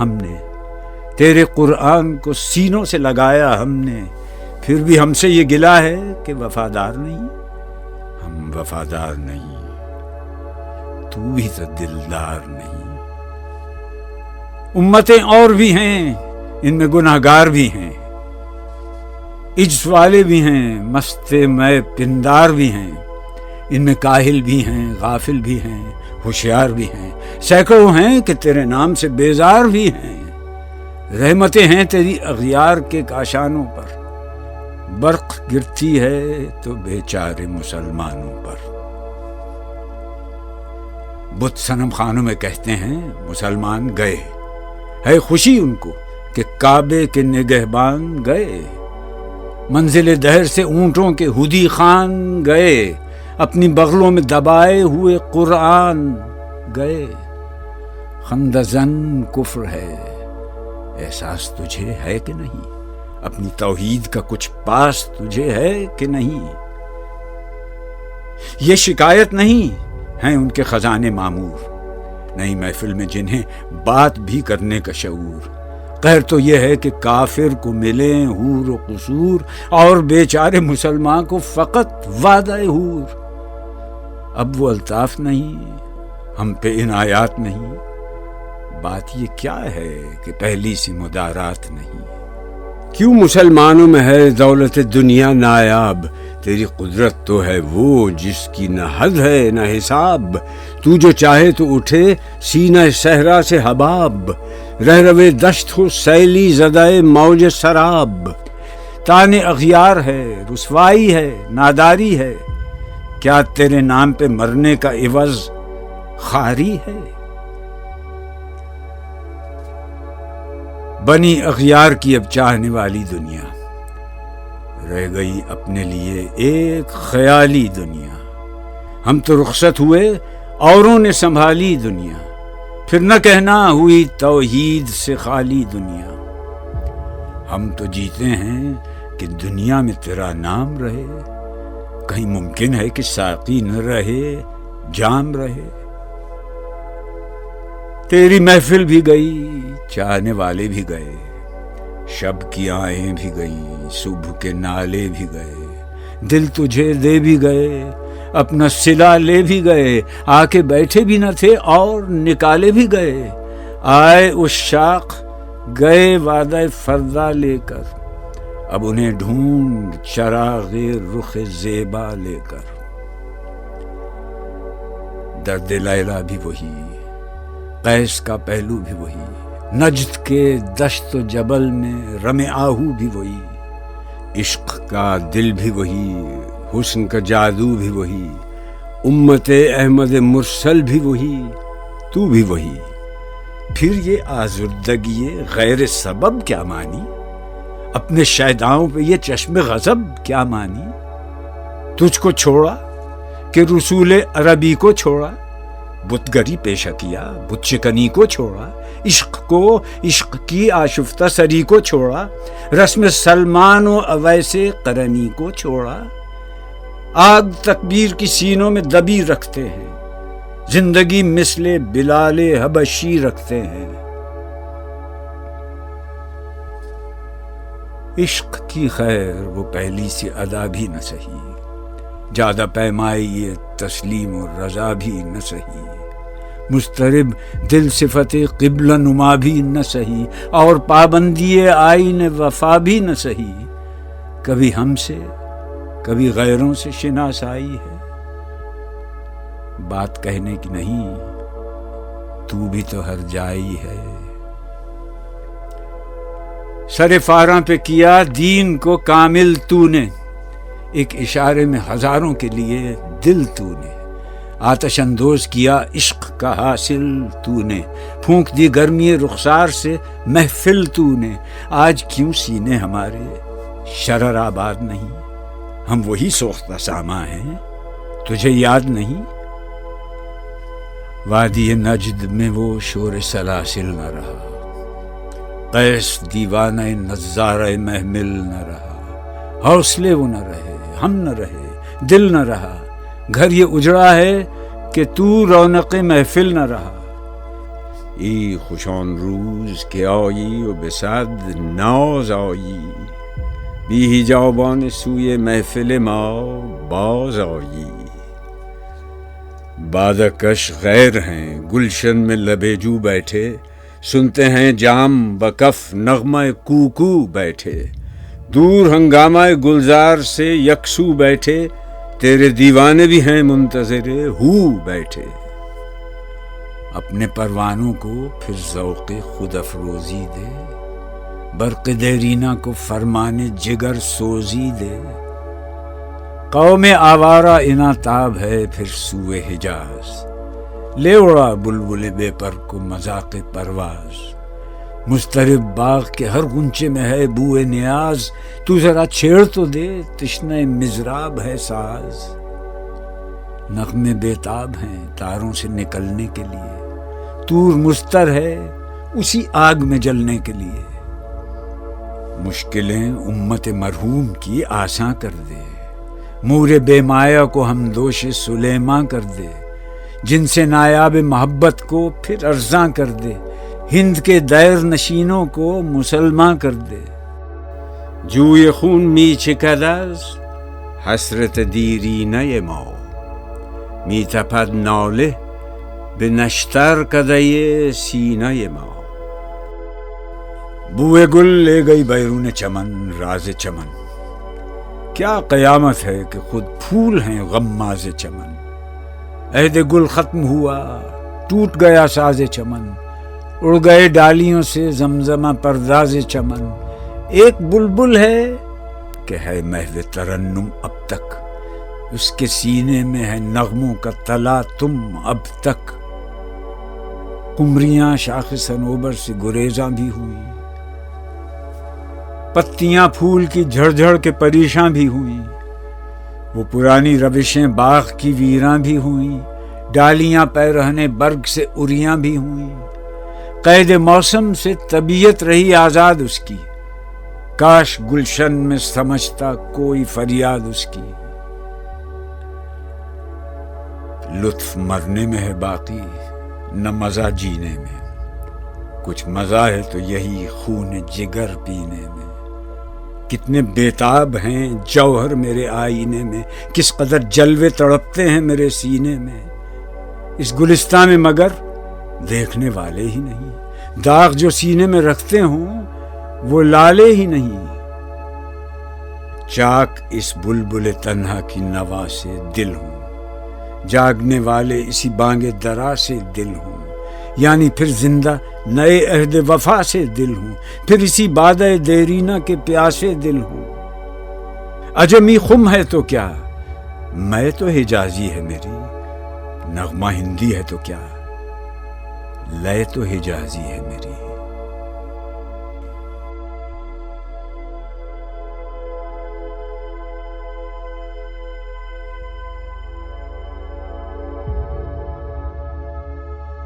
ہم نے، تیرے قرآن کو سینوں سے لگایا ہم نے، پھر بھی ہم سے یہ گلہ ہے کہ وفادار نہیں۔ ہم وفادار نہیں، تو بھی تو دلدار نہیں۔ امتیں اور بھی ہیں، ان میں گناہگار بھی ہیں، عجز والے بھی ہیں، مست میں پندار بھی ہیں، ان میں کاہل بھی ہیں، غافل بھی ہیں، ہوشیار بھی ہیں، سینکڑوں ہیں کہ تیرے نام سے بیزار بھی ہیں۔ رحمتیں ہیں تیری اغیار کے کاشانوں پر، برق گرتی ہے تو بیچارے مسلمانوں پر۔ بت صنم خانوں میں کہتے ہیں مسلمان گئے، ہے خوشی ان کو کہ کعبے کے نگہبان گئے، منزل دہر سے اونٹوں کے ہدی خان گئے، اپنی بغلوں میں دبائے ہوئے قرآن گئے۔ خندہ زن کفر ہے، احساس تجھے ہے کہ نہیں؟ اپنی توحید کا کچھ پاس تجھے ہے کہ نہیں؟ یہ شکایت نہیں ہیں ان کے خزانے معمور، نئی محفل میں جنہیں بات بھی کرنے کا شعور۔ قہر تو یہ ہے کہ کافر کو ملیں حور و قصور، اور بیچارے مسلمان کو فقط وعدہ حور۔ اب وہ الطاف نہیں، ہم پہ عنایات نہیں، بات یہ کیا ہے کہ پہلی سی مدارات نہیں۔ کیوں مسلمانوں میں ہے دولت دنیا نایاب؟ تیری قدرت تو ہے وہ جس کی نہ حد ہے نہ حساب۔ تو جو چاہے تو اٹھے سینہ صحرا سے حباب، رہ روے دشت ہو سیلی زدائے موج سراب۔ تان اغیار ہے، رسوائی ہے، ناداری ہے، کیا تیرے نام پہ مرنے کا عوض خواری ہے؟ بنی اغیار کی اب چاہنے والی دنیا، رہ گئی اپنے لیے ایک خیالی دنیا۔ ہم تو رخصت ہوئے، اوروں نے سنبھالی دنیا، پھر نہ کہنا ہوئی توحید سے خالی دنیا۔ ہم تو جیتے ہیں کہ دنیا میں تیرا نام رہے، کہیں ممکن ہے کہ ساقی نہ رہے، جام رہے۔ تیری محفل بھی گئی، چاہنے والے بھی گئے، شب کی آہیں بھی گئیں، صبح کے نالے بھی گئے، دل تجھے دے بھی گئے، اپنا صلہ لے بھی گئے، آ کے بیٹھے بھی نہ تھے اور نکالے بھی گئے۔ آئے اس شاخ گئے وعدہ فردا لے کر، اب انہیں ڈھونڈ چراغ رخ زیبا لے کر۔ درد لیلا بھی وہی، قیس کا پہلو بھی وہی، نجد کے دشت و جبل میں رم آہو بھی وہی، عشق کا دل بھی وہی، حسن کا جادو بھی وہی، امت احمد مرسل بھی وہی، تو بھی وہی۔ پھر یہ آزردگی غیر سبب کیا مانی؟ اپنے شیداؤں پہ یہ چشم غضب کیا مانی؟ تجھ کو چھوڑا کہ رسول عربی کو چھوڑا، بت گری پیشہ کیا، بت شکنی کو چھوڑا، عشق کو، عشق کی آشفتہ سری کو چھوڑا، رسم سلمان و اویس قرنی کو چھوڑا۔ آگ تکبیر کی سینوں میں دبی رکھتے ہیں، زندگی مثل بلال حبشی رکھتے ہیں۔ عشق کی خیر وہ پہلی سی ادا بھی نہ سہی، زیادہ پیمائی یہ تسلیم و رضا بھی نہ سہی، مضطرب دل صفت قبلہ نما بھی نہ سہی، اور پابندی آئین وفا بھی نہ سہی۔ کبھی ہم سے کبھی غیروں سے شناسائی ہے، بات کہنے کی نہیں، تو بھی تو ہر جائی ہے۔ سر فاراں پہ کیا دین کو کامل تو نے، ایک اشارے میں ہزاروں کے لیے دل تو نے، آتش اندوز کیا عشق کا حاصل تو نے، پھونک دی گرمی رخسار سے محفل تو نے۔ آج کیوں سینے ہمارے شرر آباد نہیں؟ ہم وہی سوختہ ساما ہیں، تجھے یاد نہیں؟ وادی نجد میں وہ شور سلاسل نہ رہا، قیس دیوانہ نظارہ محمل نہ رہا، حوصلے وہ نہ رہے، ہم نہ رہے، دل نہ رہا، گھر یہ اجڑا ہے کہ تو رونق محفل نہ رہا۔ ای خوشان روز که آیی و به صد ناز آیی، بی حجابان سوی محفل ما باز آیی. بادکش غیر ہیں گلشن میں لبے جو بیٹھے، سنتے ہیں جام بکف نغمہ کوکو بیٹھے، دور ہنگامہ گلزار سے یکسو بیٹھے، تیرے دیوانے بھی ہیں منتظر ہو بیٹھے. اپنے پروانوں کو پھر ذوق خود افروزی دے، برق دیرینہ کو فرمان جگر سوزی دے. قوم آوارہ اناتاب ہے پھر سوئے حجاز، لے اڑا بلبل بے پر کو مذاق پرواز. مضطرب باغ کے ہر غنچے میں ہے بوئے نیاز، تو ذرا چھیڑ تو دے تشنہ مضراب ہے ساز. نغمے بیتاب ہیں تاروں سے نکلنے کے لیے، طور مستر ہے اسی آگ میں جلنے کے لیے. مشکلیں امت مرحوم کی آساں کر دے، مور بے مایا کو ہم دوش سلیماں کر دے. جن سے نایاب محبت کو پھر ارزاں کر دے، ہند کے دیر نشینوں کو مسلماں کر دے. جوی خون می چکد از حسرت دیرینه ما، می تپد ناله به نشتر کدۀ سینه ما. بوئے گل لے گئی بیرون چمن راز چمن، کیا قیامت ہے کہ خود پھول ہیں غماز چمن. عہد گل ختم ہوا ٹوٹ گیا ساز چمن، اڑ گئے ڈالیوں سے زمزمہ پرداز چمن. ایک بلبل ہے کہ ہے محو ترنم اب تک، اس کے سینے میں ہے نغموں کا تلا تم اب تک. قمریاں شاخ صنوبر سے گریزاں بھی ہوئیں، پتیاں پھول کی جھڑ جھڑ کے پریشاں بھی ہوئیں. وہ پرانی روشیں باغ کی ویراں بھی ہوئیں، ڈالیاں پیرہنے برگ سے اریاں بھی ہوئیں. قید موسم سے طبیعت رہی آزاد اس کی، کاش گلشن میں سمجھتا کوئی فریاد اس کی. لطف مرنے میں ہے باقی نہ مزہ جینے میں، کچھ مزہ ہے تو یہی خون جگر پینے میں. کتنے بیتاب ہیں جوہر میرے آئینے میں، کس قدر جلوے تڑپتے ہیں میرے سینے میں. اس گلستان میں مگر دیکھنے والے ہی نہیں، داغ جو سینے میں رکھتے ہوں وہ لالے ہی نہیں. چاک اس بلبل تنہا کی نوا سے دل ہوں، جاگنے والے اسی بانگ درا سے دل ہوں. یعنی پھر زندہ نئے عہد وفا سے دل ہوں، پھر اسی بادہ دیرینہ کے پیاسے دل ہوں. عجمی خم ہے تو کیا، میں تو حجازی ہے میری، نغمہ ہندی ہے تو کیا، لے تو حجازی ہے میری.